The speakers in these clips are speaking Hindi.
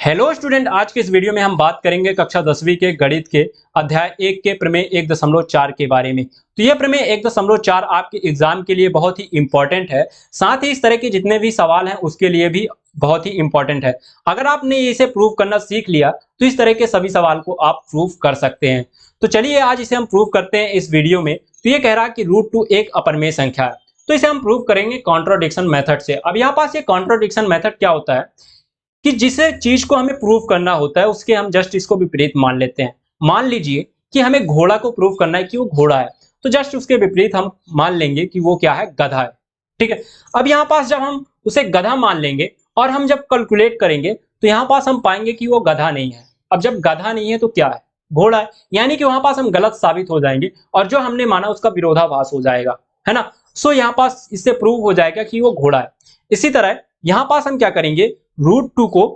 हेलो स्टूडेंट, आज के इस वीडियो में हम बात करेंगे कक्षा 10वीं के गणित के अध्याय 1 के प्रमेय 1.4 के बारे में। तो यह प्रमेय 1.4 आपके एग्जाम के लिए बहुत ही इंपॉर्टेंट है। साथ ही इस तरह के जितने भी सवाल हैं उसके लिए भी बहुत ही इंपॉर्टेंट है। अगर आपने इसे प्रूव करना सीख लिया तो इस तरह के सभी सवाल को आप प्रूव कर सकते हैं। तो चलिए आज इसे हम प्रूव करते हैं इस वीडियो में। तो ये कह रहा है कि √2 एक अपरिमेय संख्या है, तो इसे हम प्रूव करेंगे कॉन्ट्राडिक्शन मेथड से। अब यहाँ पास ये कॉन्ट्राडिक्शन मेथड क्या होता है कि जिस चीज को हमें प्रूव करना होता है उसके हम जस्ट इसको विपरीत मान लेते हैं। मान लीजिए कि हमें घोड़ा को प्रूव करना है कि वो घोड़ा है, तो जस्ट उसके विपरीत हम मान लेंगे कि वो क्या है, गधा है। ठीक है। अब यहाँ पास जब हम उसे गधा मान लेंगे और हम जब कैलकुलेट करेंगे तो यहाँ पास हम पाएंगे कि वो गधा नहीं है। अब जब गधा नहीं है तो क्या है, घोड़ा है। यानी कि वहां पास हम गलत साबित हो जाएंगे और जो हमने माना उसका विरोधाभास हो जाएगा, है ना। सो यहाँ पास इससे प्रूव हो जाएगा कि वो घोड़ा है। इसी तरह यहाँ पास हम क्या करेंगे, √2 को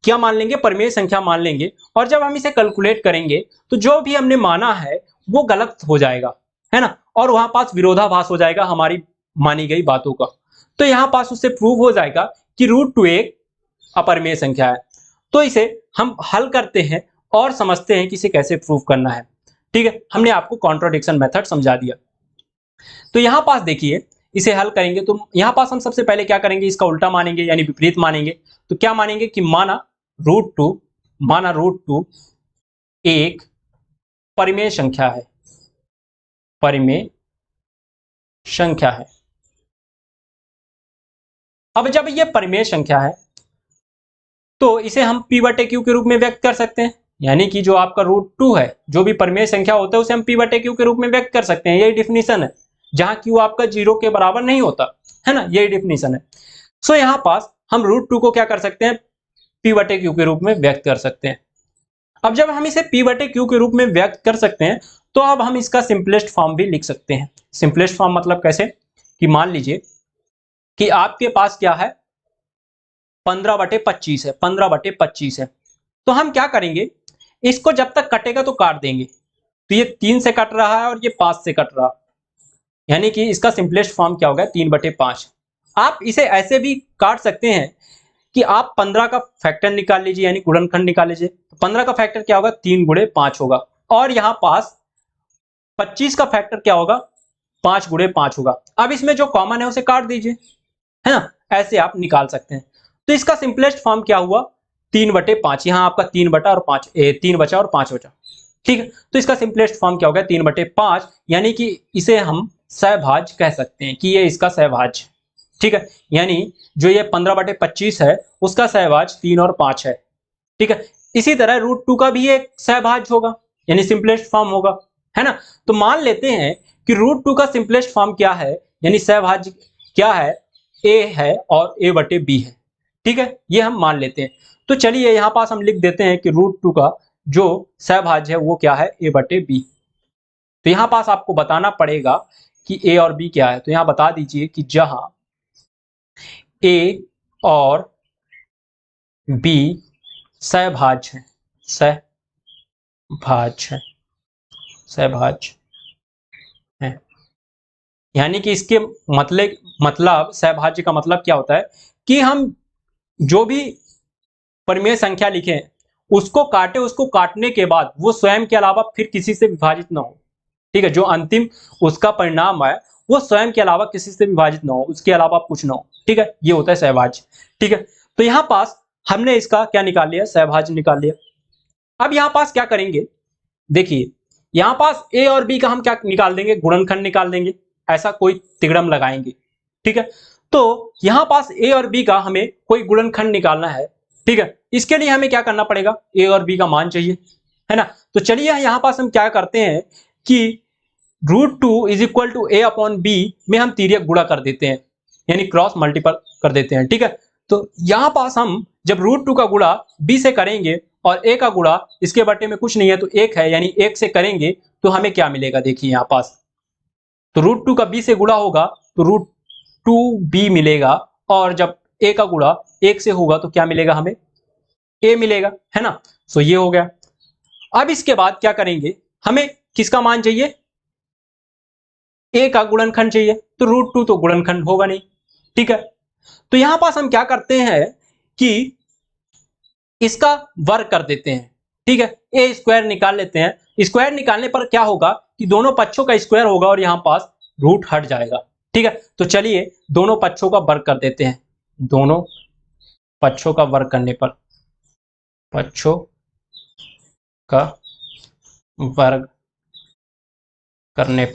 क्या मान लेंगे, परिमेय संख्या मान लेंगे और जब हम इसे कैलकुलेट करेंगे तो जो भी हमने माना है वो गलत हो जाएगा, है ना। और वहां पास विरोधाभास हो जाएगा हमारी मानी गई बातों का। तो यहां पास उससे प्रूव हो जाएगा कि √2 एक अपरिमेय संख्या है। तो इसे हम हल करते हैं और समझते हैं कि इसे कैसे प्रूव करना है। ठीक है, हमने आपको कॉन्ट्राडिक्शन मेथड समझा दिया। तो यहां पास देखिए, इसे हल करेंगे तो यहां पास हम सबसे पहले क्या करेंगे, इसका उल्टा मानेंगे यानी विपरीत मानेंगे। तो क्या मानेंगे कि √2 एक परिमेय संख्या है, परिमेय संख्या है। अब जब ये परिमेय संख्या है तो इसे हम p/q के रूप में व्यक्त कर सकते हैं। यानी कि जो आपका √2 है, जो भी परिमेय संख्या होता है उसे हम p/q के रूप में व्यक्त कर सकते हैं। यही डिफिनीशन है, जहां q आपका 0 के बराबर नहीं होता, है ना, यही डिफिनीशन है। सो यहां पास हम √2 को क्या कर सकते हैं, p/q के रूप में व्यक्त कर सकते हैं। अब जब हम इसे p/q के रूप में व्यक्त कर सकते हैं तो अब हम इसका सिंपलेस्ट फॉर्म भी लिख सकते हैं। सिंपलेस्ट फॉर्म मतलब कैसे, कि मान लीजिए कि आपके पास क्या है, 15/25 है, 15/25 है। तो हम क्या करेंगे, इसको जब तक कटेगा तो काट देंगे। तो ये 3 से कट रहा है और ये 5 से कट रहा है, यानी कि इसका सिंपलेस्ट फॉर्म क्या होगा, 3/5। आप इसे ऐसे भी काट सकते हैं कि आप 15 का फैक्टर निकाल लीजिए, यानी गुणनखंड निकाल लीजिए। 15 का फैक्टर क्या होगा, 3 × 5 होगा। और यहां पास 25 का फैक्टर क्या होगा, 5 × 5 होगा। अब इसमें जो कॉमन है उसे काट दीजिए, है ना। ऐसे आप निकाल सकते हैं। तो इसका सिंपलेस्ट फॉर्म क्या हुआ, 3/5। यहां आपका 3 बटा और 5, 3 बचा और 5 बचा। ठीक है, तो इसका सिंपलेस्ट फॉर्म क्या हो गया, 3/5। यानी कि इसे हम सहभाज्य कह सकते हैं कि ये इसका सहभाज्य। ठीक है, यानी जो ये 15/25 है उसका सहभाज्य 3 और 5 है। ठीक है, इसी तरह √2 का भी एक सहभाज्य होगा, यानी सिंपलेस्ट फॉर्म होगा, है ना। तो मान लेते हैं कि √2 का सिंपलेस्ट फॉर्म क्या है, यानी सहभाज्य क्या है, a है और a/b है। ठीक है, ये हम मान लेते हैं। तो चलिए यहां पास हम लिख देते हैं कि √2 का जो सहभाज्य है वो क्या है, a/b। तो यहां पास आपको बताना पड़ेगा कि a और b क्या है। तो यहां बता दीजिए कि जहां a और b सहभाज्य है, सहभाज्य है, सहभाज्य है। यानी कि इसके मतलब सहभाज्य का मतलब क्या होता है कि हम जो भी परिमेय संख्या लिखें उसको काटे, उसको काटने के बाद वो स्वयं के अलावा फिर किसी से विभाजित ना हो। ठीक है, जो अंतिम उसका परिणाम है वो स्वयं के अलावा किसी से विभाजित ना हो, उसके अलावा कुछ ना हो। ठीक है, ये होता है सहभाज्य। ठीक है, तो यहां पास हमने इसका क्या निकाल लिया, सहभाज्य निकाल लिया। अब यहां पास क्या करेंगे, देखिए यहां पास a और b का हम क्या निकाल देंगे, गुणनखंड निकाल देंगे। ऐसा कोई तिगड़म लगाएंगे। ठीक है, तो यहां पास a और b का हमें कोई गुणनखंड निकालना है। ठीक है, इसके लिए हमें क्या करना पड़ेगा, a और b का मान चाहिए, है ना। तो चलिए यहां पास हम क्या करते हैं कि √2 = a/b में हम तिर्यक गुणा कर देते हैं, यानी क्रॉस मल्टीपल कर देते हैं। ठीक है, तो यहां पास हम जब √2 का गुणा b से करेंगे और a का गुणा इसके बटे में कुछ नहीं है तो 1 है, यानी 1 से करेंगे तो हमें क्या मिलेगा, देखिए यहां पास तो √2 का b से गुणा होगा तो √2b मिलेगा। और जब a का गुणा 1 से होगा तो क्या मिलेगा, हमें a मिलेगा, है ना। सो ये हो गया। अब इसके बाद क्या करेंगे, हमें किसका मान चाहिए, a का गुणनखंड चाहिए। तो √2 तो गुणनखंड होगा नहीं। ठीक है, तो यहां पास हम क्या करते हैं कि इसका वर्ग कर देते हैं, ठीक है, ए स्क्वायर निकाल लेते हैं। स्क्वायर निकालने पर क्या होगा कि दोनों पक्षों का स्क्वायर होगा और यहां पास रूट हट जाएगा, ठीक है। तो चलिए दोनों पक्षों का वर्ग कर देते हैं, दोनों पक्षों का वर्ग करने पर, पक्षों का वर्ग करने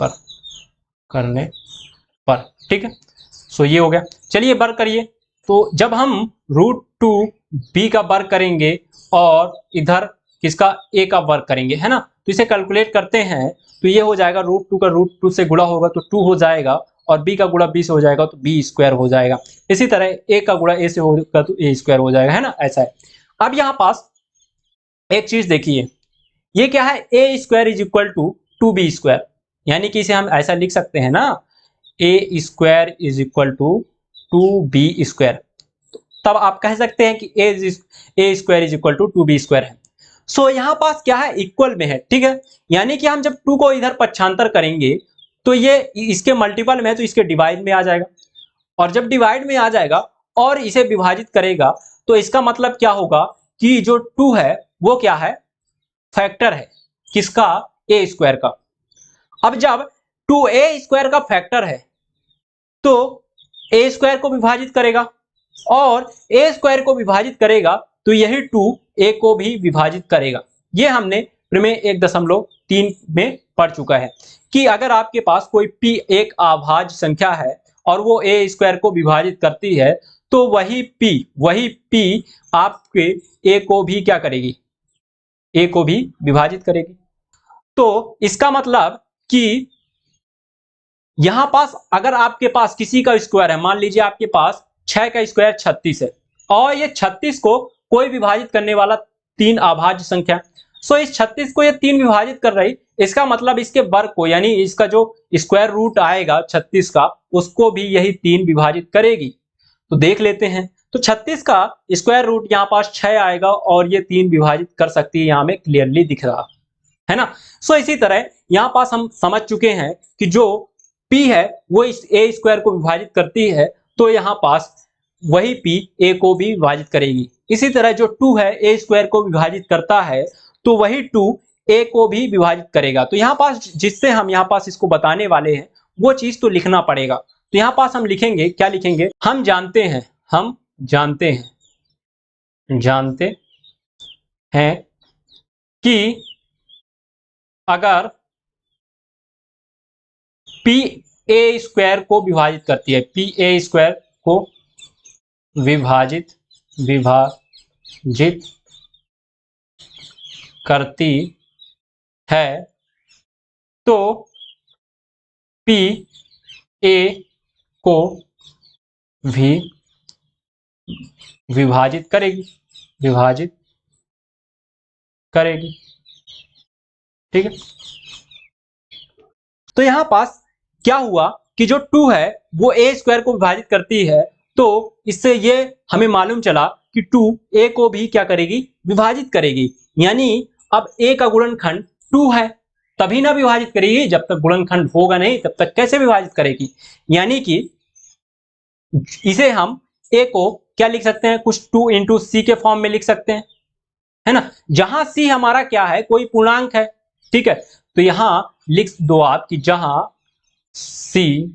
पर ठीक है। सो ये हो गया, चलिए वर्ग करिए। तो जब हम √2b का वर्ग करेंगे और इधर किसका a का वर्ग करेंगे, है ना, तो इसे कैलकुलेट करते हैं तो ये हो जाएगा √2 का √2 से गुणा होगा तो 2 हो जाएगा और b का गुणा b से हो जाएगा तो b स्क्वायर हो जाएगा। इसी तरह a का गुणा a से होगा तो a स्क्वायर हो जाएगा, है ना, ऐसा है। अब यहाँ पास एक चीज देखिए, ये क्या है, a square is equal to 2b square, यानी कि इसे हम ऐसा लिख सकते हैं ना, a square is equal to 2b square. तब आप कह सकते हैं कि a square is equal to 2b square है। सो यहाँ पास क्या है, इक्वल में है, ठीक है, यानी कि हम जब 2 को इधर पक्षांतर करेंगे तो ये इसके मल्टीपल में है तो इसके डिवाइड में आ जाएगा, और जब डिवाइड में आ जाएगा और इसे विभाजित करेगा तो इसका मतलब क्या होगा कि जो 2 है वो क्या है, फैक्टर है किसका, a स्क्वायर का। अब जब 2a स्क्वायर का फैक्टर है तो a स्क्वायर को विभाजित करेगा और a स्क्वायर को विभाजित करेगा तो यही 2a को भी विभाजित करेगा। ये हमने प्रमेय 1.3 में पढ़ चुका है कि अगर आपके पास कोई p एक अभाज्य संख्या है और वो a स्क्वायर को विभाजित करती है तो वही p आपके a को भी क्या करेगी, a को भी विभाजित करेगी। तो इसका मतलब कि यहां पास अगर आपके पास किसी का स्क्वायर है, मान लीजिए आपके पास 6 का स्क्वायर 36 है और ये 36 को कोई विभाजित करने वाला 3 अभाज्य संख्या, सो इस 36 को ये 3 विभाजित कर रही, इसका मतलब इसके वर्ग को यानी इसका जो स्क्वायर रूट आएगा 36 का उसको भी यही 3 विभाजित करेगी। तो देख लेते हैं, तो 36 का स्क्वायर रूट यहाँ पास 6 आएगा और ये 3 विभाजित कर सकती है, यहाँ में क्लियरली दिख रहा है ना। सो इसी तरह यहाँ पास हम समझ चुके हैं कि जो p है वो इस a स्क्वायर को विभाजित करती है तो यहाँ पास वही p a को भी विभाजित करेगी। इसी तरह जो 2 है a स्क्वायर को विभाजित करता है तो वही 2 a को भी विभाजित करेगा। तो यहाँ पास जिससे हम यहाँ पास इसको बताने वाले हैं वो चीज तो लिखना पड़ेगा। तो यहाँ पास हम लिखेंगे, क्या लिखेंगे, हम जानते हैं कि अगर p a स्क्वायर को विभाजित करती है, p a स्क्वायर को विभाजित करती है तो p a को भी विभाजित करेगी, ठीक है। तो यहां पास क्या हुआ कि जो 2 है वो a स्क्वायर को विभाजित करती है, तो इससे ये हमें मालूम चला कि 2 a को भी क्या करेगी, विभाजित करेगी। यानी अब a का गुणनखंड 2 है तभी ना विभाजित करेगी, जब तक गुणनखंड होगा नहीं तब तक कैसे विभाजित करेगी। यानी कि इसे हम a को क्या लिख सकते हैं, कुछ 2 इंटू c के फॉर्म में लिख सकते हैं, है ना, जहां c हमारा क्या है, कोई पूर्णांक है, ठीक है। तो यहां लिख दो आप कि जहां c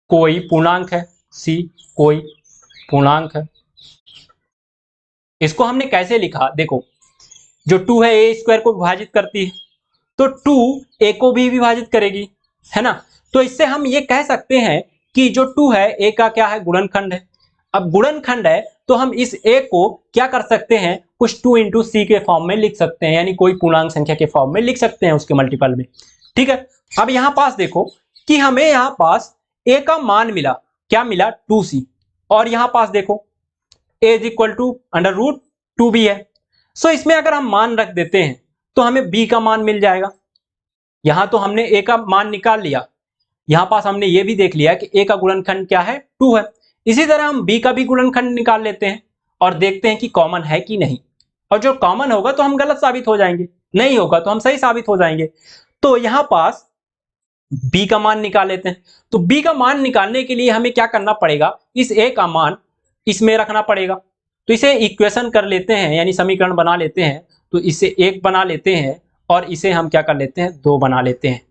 कोई पूर्णांक है, इसको हमने कैसे लिखा, देखो जो 2 है a स्क्वायर को विभाजित करती है तो 2 a को भी विभाजित करेगी, है ना। तो इससे हम ये कह सकते हैं कि जो 2 है a का क्या है, गुणनखंड है। अब गुणनखंड है तो हम इस a को क्या कर सकते हैं, कुछ 2 इंटू c के फॉर्म में लिख सकते हैं, यानी कोई पूर्णांक संख्या के फॉर्म में लिख सकते हैं उसके मल्टीपल में, ठीक है। अब यहां पास देखो कि हमें यहां पास a का मान मिला, क्या मिला, 2c, और यहां पास देखो a is equal to √2b है। सो इसमें अगर हम मान रख देते हैं तो हमें b का मान मिल जाएगा। यहां तो हमने a का मान निकाल लिया, यहां पास हमने ये भी देख लिया कि a का गुणनखंड क्या है, 2 है। इसी तरह हम b का भी गुणनखंड निकाल लेते हैं और देखते हैं कि कॉमन है कि नहीं, और जो कॉमन होगा तो हम गलत साबित हो जाएंगे, नहीं होगा तो हम सही साबित हो जाएंगे। तो यहां पास b का मान निकाल लेते हैं। तो b का मान निकालने के लिए हमें क्या करना पड़ेगा, इस a का मान इसमें रखना पड़ेगा, तो इसे इक्वेशन कर लेते हैं, यानी समीकरण बना लेते हैं। तो इसे 1 बना लेते हैं और इसे हम क्या कर लेते हैं, 2 बना लेते हैं।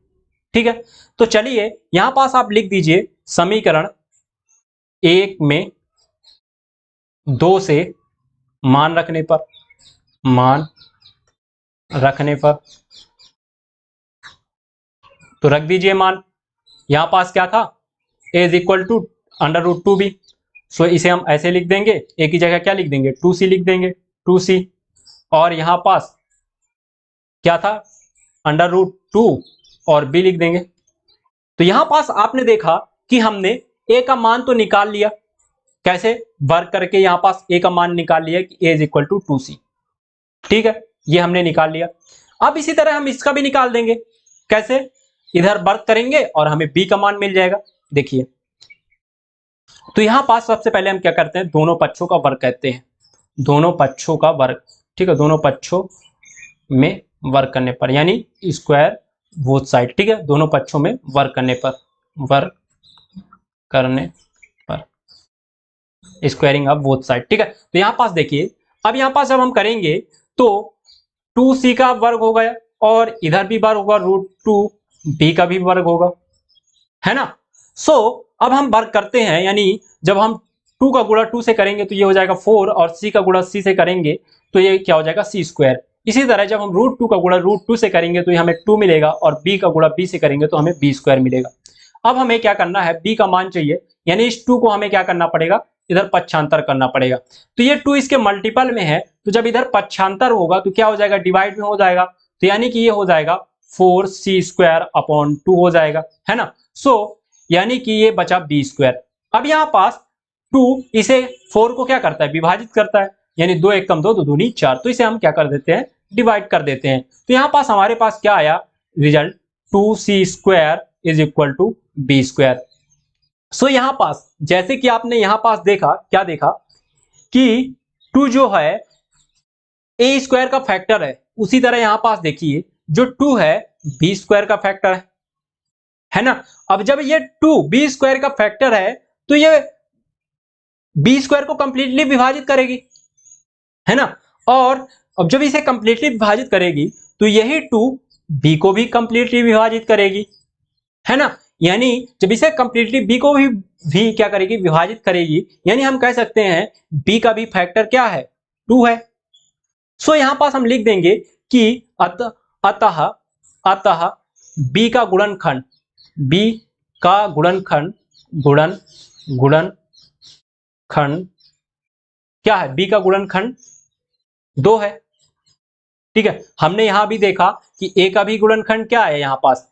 ठीक है, तो चलिए यहां पास आप लिख दीजिए समीकरण 1 में 2 से मान रखने पर, मान रखने पर, तो रख दीजिए मान। यहां पास क्या था, a is equal to √2b। So इसे हम ऐसे लिख देंगे, a की जगह क्या लिख देंगे, 2c लिख देंगे, 2c। और यहां पास क्या था, √2 और b लिख देंगे। तो यहां पास आपने देखा कि हमने a का मान तो निकाल लिया, कैसे, वर्क करके यहां पास a का मान निकाल लिया कि a is equal to 2c। ठीक है, ये हमने निकाल लिया। अब इसी तरह हम इसका भी निकाल देंगे, कैसे, इधर वर्क करेंगे और हमें b का मान मिल जाएगा। देखिए, तो यहां पास सबसे पहले हम क्या करते हैं, दोनों पक्षों का वर्ग कहते हैं, दोनों पक्षों का वर्ग। ठीक है, दोनों पक्षों में वर्ग करने पर, यानी स्क्वायर बोथ साइड। ठीक है, दोनों पक्षों में वर्ग करने पर, वर्ग करने पर, स्क्वायरिंग ऑफ बोथ साइड। ठीक है, तो यहां पास देखिए, अब यहां पास जब हम करेंगे तो 2c का वर्ग हो गया और इधर भी वर्ग होगा, √2b का भी वर्ग होगा, है ना। सो अब हम वर्ग करते हैं, यानी जब हम 2 का गुणा 2 से करेंगे तो ये हो जाएगा 4 और c का गुणा c से करेंगे तो ये क्या हो जाएगा, c स्क्वायर। इसी तरह जब हम √2 का गुणा √2 से करेंगे तो ये हमें 2 मिलेगा और b का गुणा b से करेंगे तो हमें b स्क्वायर मिलेगा। अब हमें क्या करना है, b का मान चाहिए, यानी इस 2 को हमें क्या करना पड़ेगा, इधर पक्षांतर करना पड़ेगा। तो ये 2 इसके मल्टीपल में है, तो जब इधर पक्षांतर होगा तो क्या हो जाएगा, डिवाइड में हो जाएगा, तो यानी कि ये हो जाएगा 4c स्क्वायर अपॉन 2 हो जाएगा, है ना। सो यानी कि ये बचा b स्क्वायर। अब यहां पास 2 इसे 4 को क्या करता है, विभाजित करता है, यानी 2 1 कम 2, 2 दूनी 4, तो इसे हम क्या कर देते हैं, डिवाइड कर देते हैं। तो यहां पास हमारे पास क्या आया result, 2c square is equal to b square. So यहां पास जैसे कि आपने यहां पास देखा, क्या देखा कि 2 जो है a स्क्वायर का फैक्टर है, उसी तरह यहां पास देखिए जो 2 है b स्क्वायर का फैक्टर है ना। अब जब ये 2 b स्क्वायर का फैक्टर है तो ये b स्क्वायर को कंप्लीटली विभाजित करेगी, है ना। और अब जब इसे कंप्लीटली विभाजित करेगी तो यही 2 b को भी कंप्लीटली विभाजित करेगी, है ना। यानी जब इसे कंप्लीटली b को भी क्या करेगी, विभाजित करेगी, यानी हम कह सकते हैं b का भी फैक्टर क्या है, 2 है। सो यहां पास हम लिख देंगे कि अतः अतः b का गुणनखंड, b का गुणनखंड, गुणनखंड क्या है, b का गुणनखंड 2 है। ठीक है, हमने यहां भी देखा कि a का भी गुणनखंड क्या है, यहां पास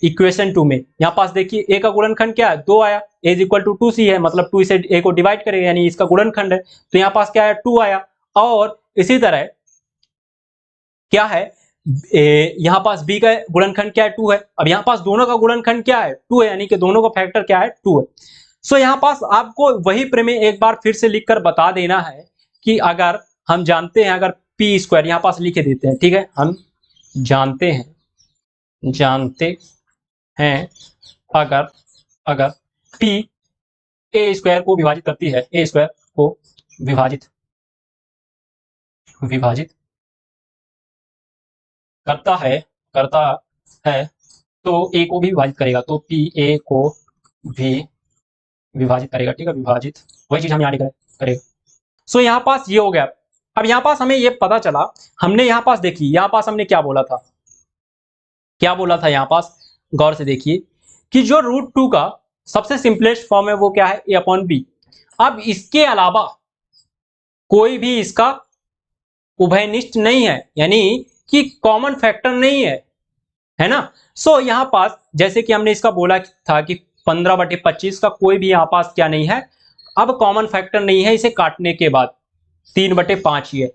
इक्वेशन 2 में यहां पास देखिए a का गुणनखंड क्या है, 2 आया, a is equal to 2c है, मतलब 2 से a को डिवाइड करेगा, यानी इसका गुणनखंड है, तो यहां पास क्या है, 2 आया। और इसी तरह क्या है, यहां पास b का गुणनखंड क्या है, 2 है। अब यहां पास दोनों का गुणनखंड क्या है, 2 है, यानी कि दोनों का फैक्टर क्या है, 2 है। सो यहां पास आपको वही प्रमेय एक बार फिर से लिखकर बता देना है कि अगर हम जानते हैं, अगर p स्क्वायर यहां पास लिख देते हैं, ठीक है, हम जानते हैं अगर अगर p a स्क्वायर को विभाजित करती है, a स्क्वायर को विभाजित करता है तो a को भी विभाजित करेगा, तो p a को भी विभाजित करेगा। ठीक है, विभाजित, वही चीज हम यहाँ करेगा। सो यहाँ पास ये हो गया। अब यहाँ पास हमें ये पता चला, हमने यहाँ पास देखी, यहाँ पास हमने क्या बोला था, यहाँ पास गौर से देखिए कि जो √2 का सबसे सिंपलेस्ट फॉर्म है वो क्या है, a अपॉन बी। अब इसके अलावा कोई भी इसका उभयनिष्ठ नहीं है, यानी कि कॉमन फैक्टर नहीं है ना। सो यहां पास जैसे कि हमने इसका बोला था कि 15/25 का कोई भी यहां पास क्या नहीं है, अब कॉमन फैक्टर नहीं है, इसे काटने के बाद 3/5 ही है।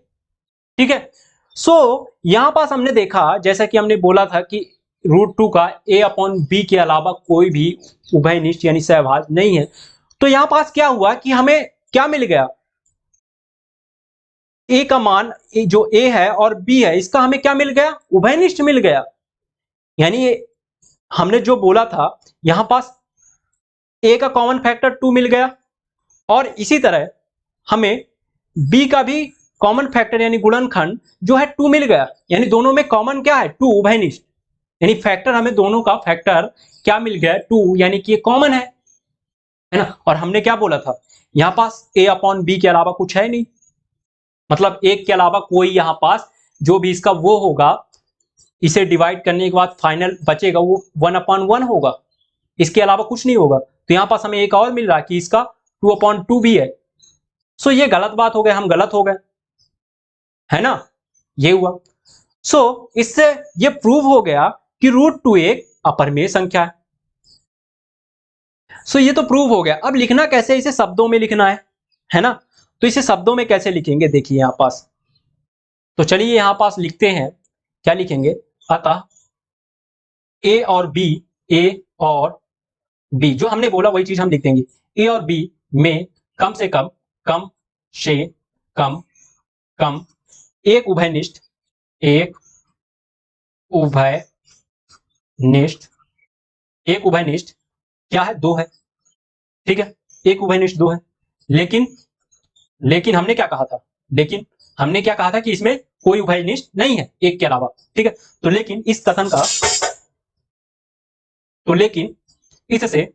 ठीक है, सो यहां पास हमने देखा, जैसा कि हमने बोला था कि √2 का a अपॉन बी के अलावा कोई भी उभयनिष्ठ यानी सहभाज्य नहीं है। तो यहां पास क्या हुआ कि हमें क्या मिल गया, a का मान जो a है और b है, इसका हमें क्या मिल गया, उभयनिष्ठ मिल गया। यानी हमने जो बोला था यहां पास a का कॉमन फैक्टर 2 मिल गया, और इसी तरह हमें बी का भी कॉमन फैक्टर यानी गुणनखंड जो है 2 मिल गया, यानी दोनों में कॉमन क्या है 2, उभयनिष्ठ, यानी फैक्टर हमें दोनों का फैक्टर क्या मिल गया 2, यानी कि ये कॉमन है ना। और हमने क्या बोला था, यहां पास a अपॉन बी के अलावा कुछ है नहीं, मतलब एक के अलावा कोई यहां पास जो भी इसका वो होगा, इसे डिवाइड करने के बाद फाइनल बचेगा वो 1/1 होगा, इसके अलावा कुछ नहीं होगा। तो यहां पास हमें एक और मिल रहा है कि इसका 2/2 भी है। सो ये गलत बात हो गया, हम गलत हो गए, है ना, ये हुआ। सो इससे ये प्रूव हो गया कि √2 एक अपरिमेय संख्या है। सो ये तो प्रूव हो गया। अब लिखना कैसे, इसे शब्दों में लिखना है ना। तो इसे शब्दों में कैसे लिखेंगे, देखिए यहां पास, तो चलिए यहां पास लिखते हैं, क्या लिखेंगे, अतः ए और बी, ए और बी जो हमने बोला वही चीज हम लिख देंगे, ए और बी में कम से कम, कम से कम, कम एक उभयनिष्ठ, एक उभयनिष्ठ, एक उभयनिष्ठ क्या है 2 है, ठीक है, एक उभयनिष्ठ 2 है। लेकिन लेकिन हमने क्या कहा था, लेकिन हमने क्या कहा था कि इसमें कोई उभयनिष्ठ नहीं है एक के अलावा, ठीक है। तो लेकिन इस कथन का, तो लेकिन इससे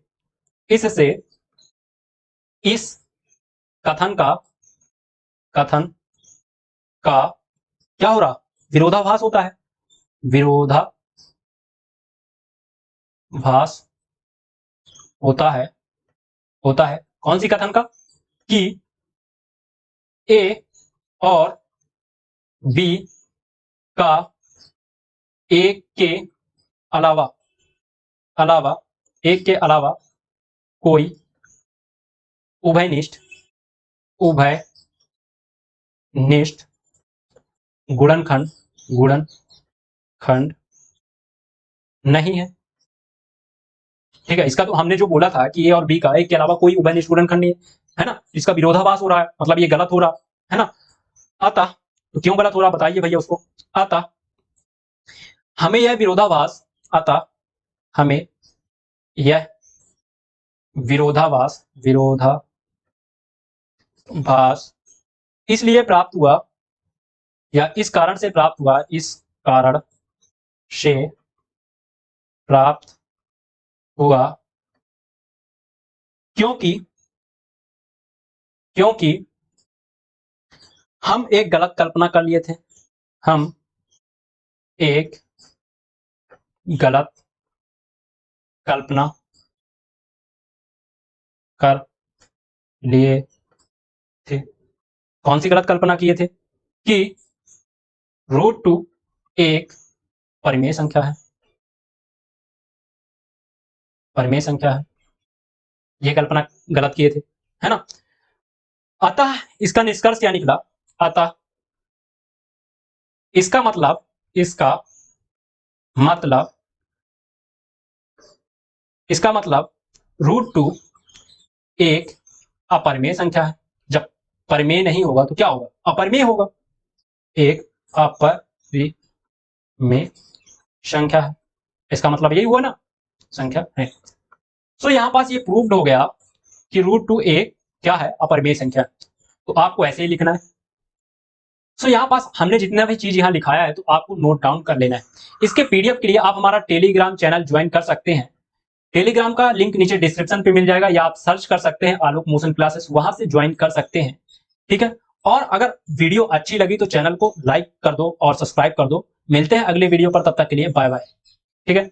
इससे इस कथन का, कथन का क्या हो रहा, विरोधाभास होता है, विरोधाभास होता है कौन सी कथन का, कि ए और बी का एक के अलावा, एक के अलावा कोई उभयनिष्ठ गुणनखंड नहीं है, ठीक है। इसका तो हमने जो बोला था कि ए और बी का एक के अलावा कोई उभयनिष्ठ गुणनखंड नहीं है ना, इसका विरोधाभास हो रहा है, मतलब ये गलत हो रहा है ना। अतः तो क्यों गलत हो रहा बताइए भैया उसको। अतः हमें यह विरोधाभास, अतः हमें यह विरोधाभास इसलिए प्राप्त हुआ, या इस कारण से प्राप्त हुआ, इस कारण से प्राप्त हुआ, क्योंकि हम एक गलत कल्पना कर लिए थे, हम एक गलत कल्पना कर लिए थे। कौन सी गलत कल्पना किए थे, कि √2 एक परिमेय संख्या है, परिमेय संख्या है, यह कल्पना गलत किए थे, है ना। अतः इसका निष्कर्ष क्या निकला, अतः इसका मतलब, मतलब इसका मतलब √2 एक अपरिमेय संख्या है। जब परिमेय नहीं होगा तो क्या होगा, अपरिमेय होगा, एक अपरिमेय संख्या है, इसका मतलब यही हुआ ना, संख्या है। सो यहां पास ये प्रूव्ड हो गया कि √2 एक क्या है, अपरिमेय संख्या। तो आपको ऐसे ही लिखना है। सो यहाँ पास हमने जितना भी चीज यहाँ लिखाया है तो आपको नोट डाउन कर लेना है। इसके पीडीएफ के लिए आप हमारा टेलीग्राम चैनल ज्वाइन कर सकते हैं। टेलीग्राम का लिंक नीचे डिस्क्रिप्शन पे मिल जाएगा, या आप सर्च कर सकते हैं आलोक मोशन क्लासेस, वहां से ज्वाइन कर सकते हैं, ठीक है। और अगर वीडियो अच्छी लगी तो चैनल को लाइक कर दो और सब्सक्राइब कर दो। मिलते हैं अगले वीडियो पर, तब तक के लिए बाय बाय, ठीक है।